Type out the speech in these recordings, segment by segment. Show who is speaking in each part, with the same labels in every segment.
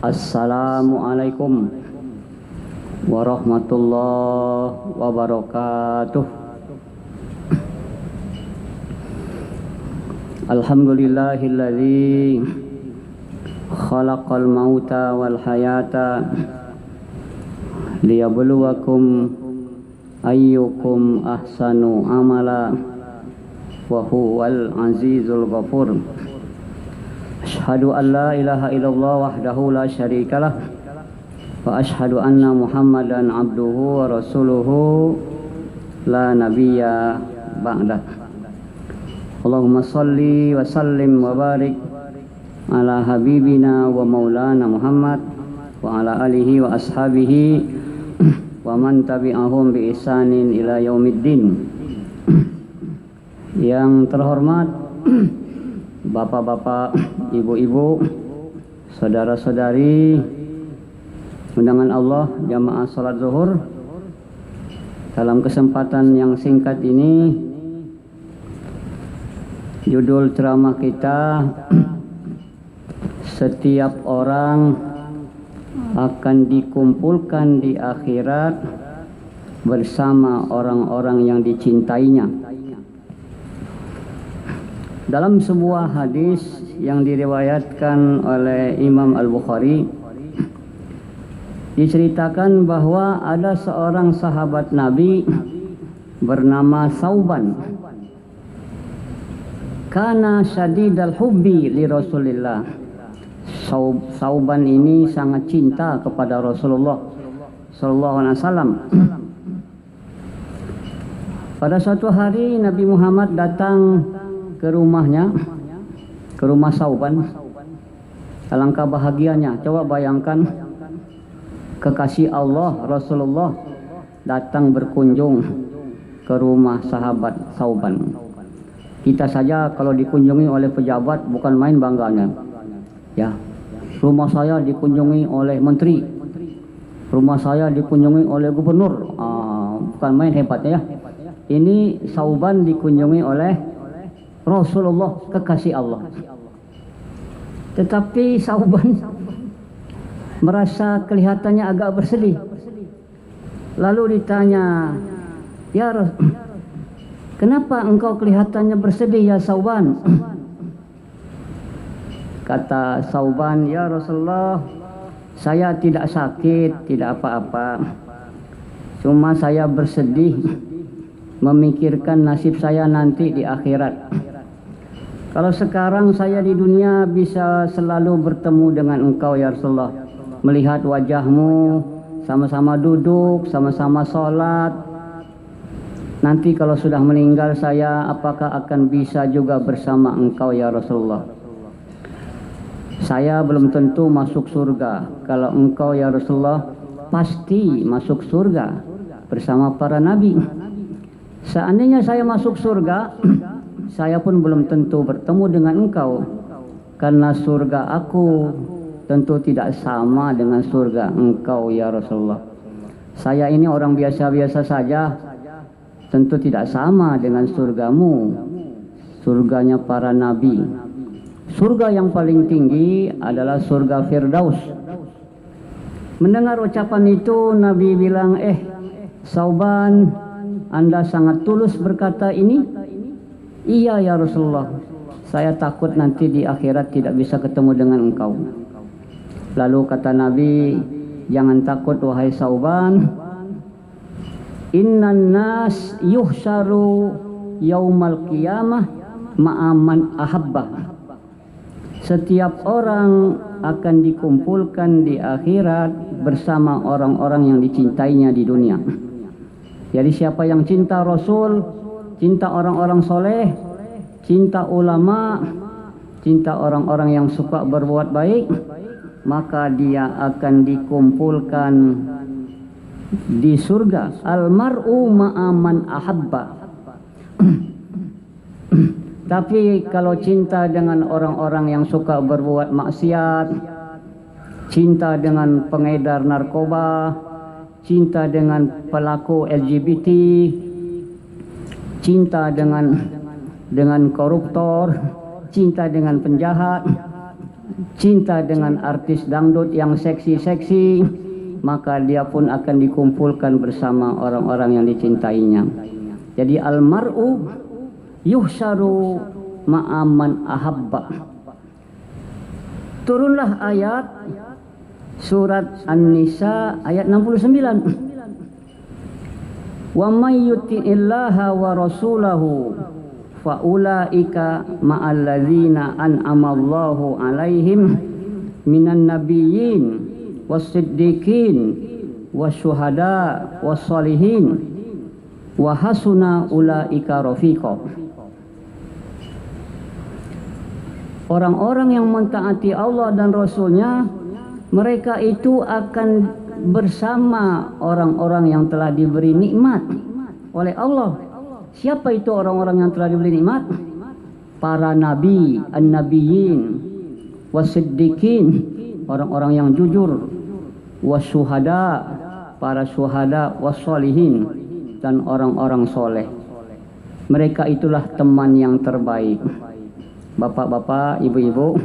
Speaker 1: Assalamualaikum warahmatullahi wabarakatuh. Alhamdulillahilladzi khalaqal mauta wal hayata liyabluwakum ayyukum ahsanu amala wa huwal azizul ghafur. Asyhadu an la ilaha illallah wahdahu la syarikalah wa asyhadu anna Muhammadan abduhu wa rasuluhu la nabiyya ba'dah. Allahumma salli wa sallim wa barik ala habibina wa maulana Muhammad wa ala alihi wa ashabihi wa man tabi'ahum bi ihsanin ila yaumiddin. Yang terhormat bapak-bapak, ibu-ibu, saudara-saudari undangan Allah jamaah salat zuhur, dalam kesempatan yang singkat ini judul ceramah kita, setiap orang akan dikumpulkan di akhirat bersama orang-orang yang dicintainya. Dalam sebuah hadis yang diriwayatkan oleh Imam Al-Bukhari, diceritakan bahwa ada seorang sahabat Nabi bernama Sauban. Kana syadidal hubbi li Rasulillah. Sauban ini sangat cinta kepada Rasulullah sallallahu alaihi wasallam. Pada suatu hari Nabi Muhammad datang ke rumahnya, ke rumah Sauban. Alangkah bahagianya. Coba bayangkan, kekasih Allah Rasulullah datang berkunjung ke rumah sahabat Sauban. Kita saja kalau dikunjungi oleh pejabat bukan main bangganya. Ya, rumah saya dikunjungi oleh menteri, rumah saya dikunjungi oleh gubernur. Bukan main hebatnya ya. Ini Sauban dikunjungi oleh Rasulullah, kekasih Allah. Tetapi Sauban merasa kelihatannya agak bersedih. Lalu ditanya, "Ya Rasul, kenapa engkau kelihatannya bersedih ya Sauban?" Kata Sauban, "Ya Rasulullah, saya tidak sakit, tidak apa-apa. Cuma saya bersedih memikirkan nasib saya nanti di akhirat. Kalau sekarang saya di dunia bisa selalu bertemu dengan engkau ya Rasulullah, melihat wajahmu, sama-sama duduk, sama-sama sholat. Nanti kalau sudah meninggal saya, apakah akan bisa juga bersama engkau ya Rasulullah? Saya belum tentu masuk surga. Kalau engkau ya Rasulullah pasti masuk surga bersama para nabi. Seandainya saya masuk surga, saya pun belum tentu bertemu dengan engkau, karena surga aku tentu tidak sama dengan surga engkau ya Rasulullah. Saya ini orang biasa-biasa saja, tentu tidak sama dengan surgamu, surganya para nabi. Surga yang paling tinggi adalah surga Firdaus." Mendengar ucapan itu, Nabi bilang, Sauban, Anda sangat tulus berkata ini?" "Iya ya Rasulullah, saya takut nanti di akhirat tidak bisa ketemu dengan engkau." Lalu kata Nabi, "Jangan takut wahai Sauban. Innan nas yuhsyaru yaumal qiyamah ma'aman ahabbah." Setiap orang akan dikumpulkan di akhirat bersama orang-orang yang dicintainya di dunia. Jadi siapa yang cinta Rasul, cinta orang-orang soleh, cinta ulama, cinta orang-orang yang suka berbuat baik, maka dia akan dikumpulkan di surga. Almar'u ma'aman ahabba. Tapi kalau cinta dengan orang-orang yang suka berbuat maksiat, cinta dengan pengedar narkoba, cinta dengan pelaku LGBT, cinta dengan koruptor, cinta dengan penjahat, cinta dengan artis dangdut yang seksi-seksi, maka dia pun akan dikumpulkan bersama orang-orang yang dicintainya. Jadi almar'u yuhsyaru ma'aman ahabba. Turunlah ayat surat An-Nisa ayat 69. Wa may yuti'illaha wa rasulahu fa ulaika ma'al ladzina an'amallahu 'alaihim minan nabiyyin was-siddiqin wasyuhada was-shalihin wa hasuna ulaika rafiqa. Orang-orang yang mentaati Allah dan Rasulnya, mereka itu akan bersama orang-orang yang telah diberi nikmat oleh Allah. Siapa itu orang-orang yang telah diberi nikmat? Para nabi, an-nabiyyin, was-siddiqin, orang-orang yang jujur, wasyuhada, para syuhada, was-shalihin, dan orang-orang soleh. Mereka itulah teman yang terbaik. Bapak-bapak, ibu-ibu,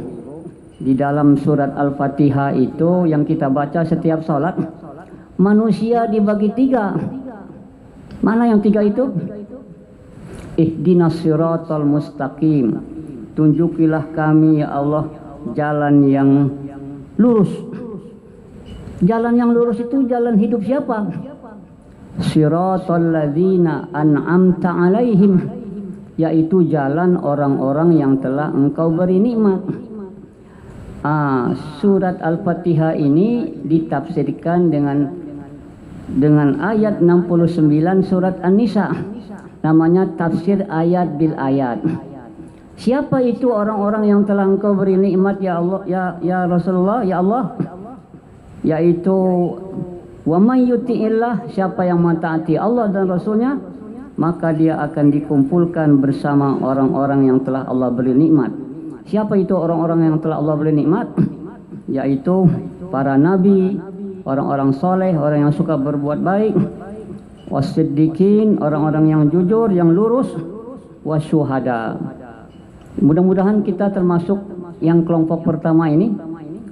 Speaker 1: di dalam surat Al-Fatihah itu yang kita baca setiap sholat, manusia dibagi tiga. Mana yang tiga itu? Ihdinas siratal mustaqim. Tunjukilah kami ya Allah jalan yang lurus. Jalan yang lurus itu jalan hidup siapa? Siratal ladzina an'amta 'alaihim, yaitu jalan orang-orang yang telah Engkau beri nikmat. Surat Al-Fatihah ini ditafsirkan dengan ayat 69 surat An-Nisa. Namanya tafsir ayat bil ayat. Siapa itu orang-orang yang telah Engkau beri nikmat ya Allah, ya Rasulullah, ya Allah? Yaitu wa may yuti'illah, siapa yang mentaati Allah dan Rasulnya, maka dia akan dikumpulkan bersama orang-orang yang telah Allah beri nikmat. Siapa itu orang-orang yang telah Allah beri nikmat? Yaitu para nabi, orang-orang soleh, orang yang suka berbuat baik, wasiddiqin, orang-orang yang jujur, yang lurus, wasyuhada. Mudah-mudahan kita termasuk yang kelompok pertama ini,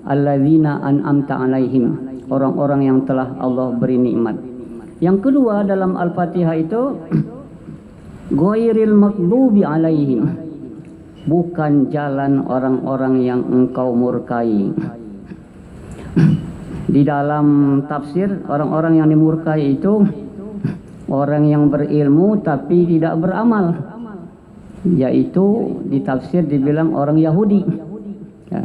Speaker 1: alladzina an'amta 'alaihim, orang-orang yang telah Allah beri nikmat. Yang kedua dalam Al-Fatihah itu ghairil maghdubi 'alaihim, bukan jalan orang-orang yang Engkau murkai. Di dalam tafsir, orang-orang yang dimurkai itu orang yang berilmu tapi tidak beramal, yaitu ditafsir dibilang orang Yahudi ya.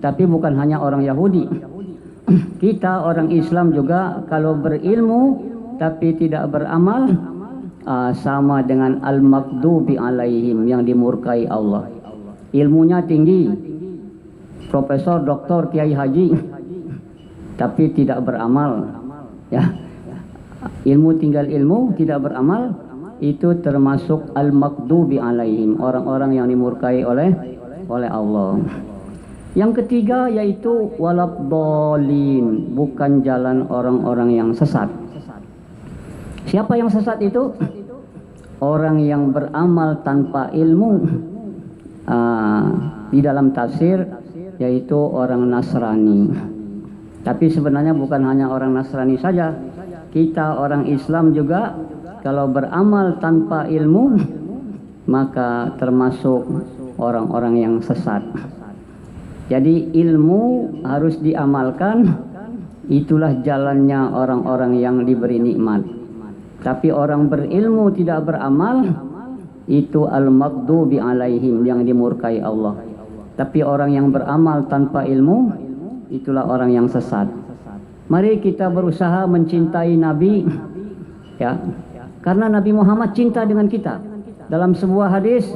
Speaker 1: Tapi bukan hanya orang Yahudi, kita orang Islam juga kalau berilmu tapi tidak beramal, sama dengan al-maghdubi alaihim, yang dimurkai Allah. Ilmunya tinggi, profesor, doktor, kiai haji, tapi tidak beramal ya. Ilmu tinggal ilmu, tidak beramal, itu termasuk al-maghdubi alaihim, orang-orang yang dimurkai oleh Allah. Yang ketiga yaitu walabdallin, bukan jalan orang-orang yang sesat. Siapa yang sesat itu? Orang yang beramal tanpa ilmu. Di dalam tafsir yaitu orang Nasrani. Tapi sebenarnya bukan hanya orang Nasrani saja, kita orang Islam juga kalau beramal tanpa ilmu maka termasuk orang-orang yang sesat. Jadi ilmu harus diamalkan, itulah jalannya orang-orang yang diberi nikmat. Tapi orang berilmu tidak beramal, itu al-maghdubi alaihim, yang dimurkai Allah. Tapi orang yang beramal tanpa ilmu, itulah orang yang sesat. Mari kita berusaha mencintai Nabi ya, karena Nabi Muhammad cinta dengan kita. Dalam sebuah hadis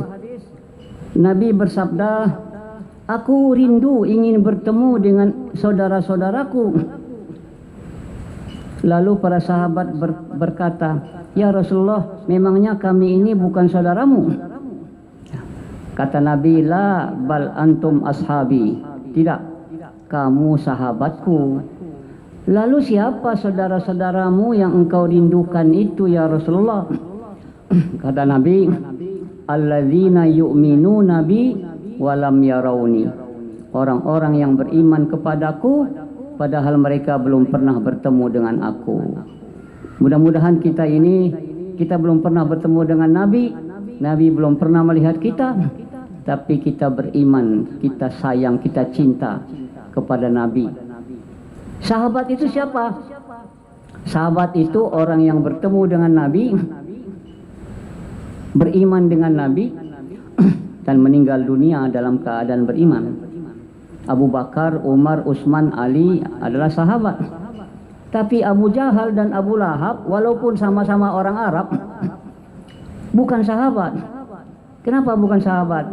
Speaker 1: Nabi bersabda, aku rindu ingin bertemu dengan saudara-saudaraku. Lalu para sahabat berkata, ya Rasulullah, memangnya kami ini bukan saudaramu? Kata Nabi, la bal antum ashabi, tidak, kamu sahabatku. Lalu siapa saudara-saudaramu yang engkau rindukan itu ya Rasulullah? Kata Nabi, alladzina yu'minuna bi walam yarawni, orang-orang yang beriman kepadaku padahal mereka belum pernah bertemu dengan aku. Mudah-mudahan kita ini, kita belum pernah bertemu dengan Nabi, Nabi belum pernah melihat kita, tapi kita beriman, kita sayang, kita cinta kepada Nabi. Sahabat itu siapa? Sahabat itu orang yang bertemu dengan Nabi, beriman dengan Nabi, dan meninggal dunia dalam keadaan beriman. Abu Bakar, Umar, Utsman, Ali adalah sahabat. Tapi Abu Jahal dan Abu Lahab walaupun sama-sama orang Arab, bukan sahabat. Kenapa bukan sahabat?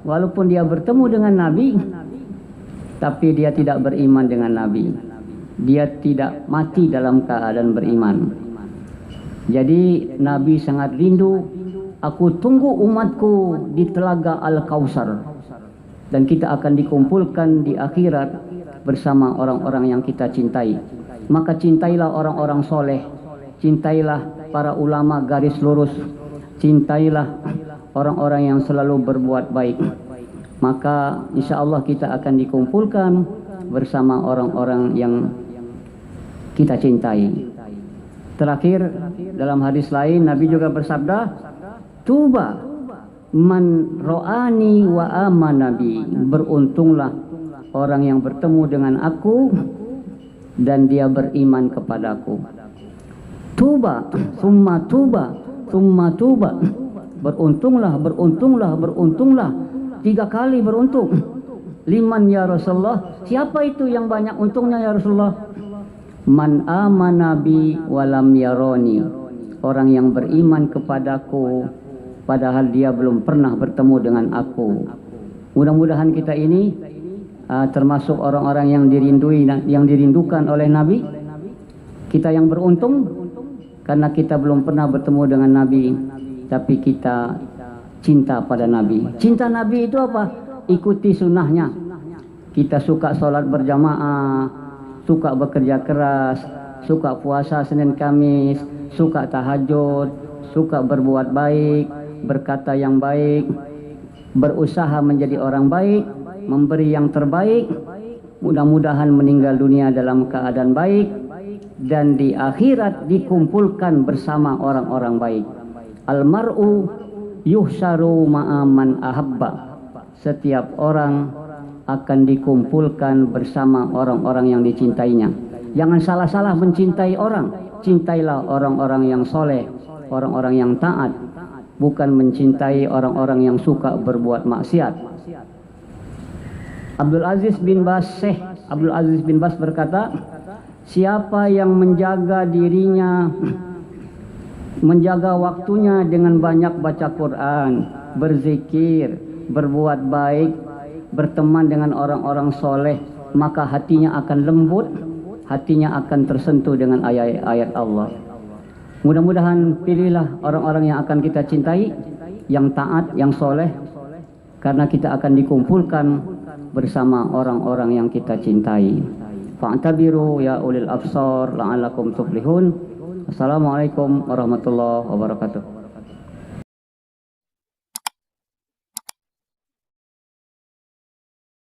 Speaker 1: Walaupun dia bertemu dengan Nabi, tapi dia tidak beriman dengan Nabi. Dia tidak mati dalam keadaan beriman. Jadi Nabi sangat rindu, aku tunggu umatku di telaga Al-Kausar, dan kita akan dikumpulkan di akhirat bersama orang-orang yang kita cintai. Maka cintailah orang-orang soleh, cintailah para ulama garis lurus, cintailah orang-orang yang selalu berbuat baik. Maka insya Allah kita akan dikumpulkan bersama orang-orang yang kita cintai. Terakhir, dalam hadis lain Nabi juga bersabda, tuba man ro'ani wa aman Nabi, beruntunglah orang yang bertemu dengan aku dan dia beriman kepadaku. Tuba, summa tuba, summa tuba. Beruntunglah, beruntunglah, beruntunglah. 3 kali beruntung. Liman ya Rasulullah, siapa itu yang banyak untungnya ya Rasulullah? Man amana bi walam yaroni, orang yang beriman kepadaku padahal dia belum pernah bertemu dengan aku. Mudah-mudahan kita ini termasuk orang-orang yang dirindui, yang dirindukan oleh Nabi. Kita yang beruntung karena kita belum pernah bertemu dengan Nabi, tapi kita cinta pada Nabi. Cinta Nabi itu apa? Ikuti sunnahnya. Kita suka sholat berjamaah, suka bekerja keras, suka puasa Senin Kamis, suka tahajud, suka berbuat baik, berkata yang baik, berusaha menjadi orang baik, memberi yang terbaik. Mudah-mudahan meninggal dunia dalam keadaan baik dan di akhirat dikumpulkan bersama orang-orang baik. Almar'u yuhsyaru ma'aman ahabba, setiap orang akan dikumpulkan bersama orang-orang yang dicintainya. Jangan salah-salah mencintai orang, cintailah orang-orang yang soleh, orang-orang yang taat, bukan mencintai orang-orang yang suka berbuat maksiat. Abdul Aziz bin Bas, Syekh Abdul Aziz bin Bas berkata, siapa yang menjaga dirinya, menjaga waktunya dengan banyak baca Quran, berzikir, berbuat baik, berteman dengan orang-orang soleh, maka hatinya akan lembut, hatinya akan tersentuh dengan ayat-ayat Allah. Mudah-mudahan pilihlah orang-orang yang akan kita cintai, yang taat, yang soleh, karena kita akan dikumpulkan bersama orang-orang yang kita cintai. Fa'tabiru ya ulil absar la'allakum tuflihun. Assalamualaikum warahmatullahi wabarakatuh.